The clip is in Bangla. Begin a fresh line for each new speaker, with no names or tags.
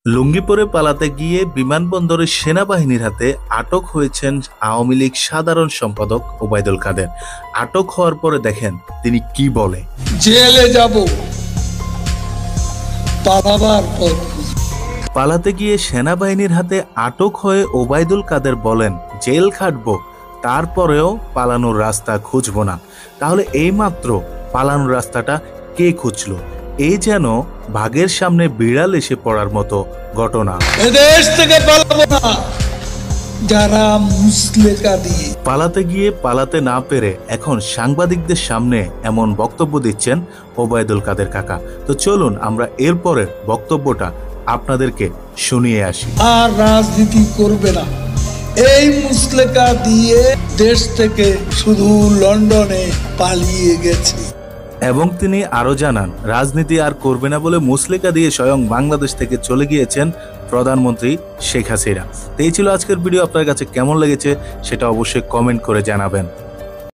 লুঙ্গি পরে পালাতে গিয়ে বিমানবন্দরে সেনাবাহিনীর হাতে আটক হয়েছেন আওয়ামী লীগ সাধারণ সম্পাদক ওবায়দুল কাদের। আটক হওয়ার পরে দেখেন তিনি কি বলে।
জেলে যাব, পালাবার পথ।
পালাতে গিয়ে সেনাবাহিনীর হাতে আটক হয়ে ওবায়দুল কাদের বলেন, জেল খাটবো, তারপরেও পালানোর রাস্তা খুঁজবো না। তাহলে এইমাত্র পালানোর রাস্তাটা কে খুঁজলো? এই যেন বাঘের সামনে বিড়াল এসে পড়ার মতো ঘটনা।
এদেশ থেকে পালাবো না যারা মুসলেকা দিয়ে।
পালাতে গিয়ে পালাতে না পেরে এখন সাংবাদিকদের সামনে এমন বক্তব্য দিচ্ছেন ওবায়দুল কাদের কাকা। তো চলুন আমরা এরপরের বক্তব্যটা আপনাদেরকে শুনিয়ে আসি।
আর রাজনীতি করবে না, এই মুসলেকা দিয়ে দেশ থেকে শুধু লন্ডনে পালিয়ে গেছে।
এবং তিনি আরো জানান, রাজনীতি আর করবে না বলে মুসলেকা দিয়ে স্বয়ং বাংলাদেশ থেকে চলে গিয়েছেন প্রধানমন্ত্রী শেখ হাসিনা। এই ছিল আজকের ভিডিও। আপনার কাছে কেমন লেগেছে সেটা অবশ্যই কমেন্ট করে জানাবেন।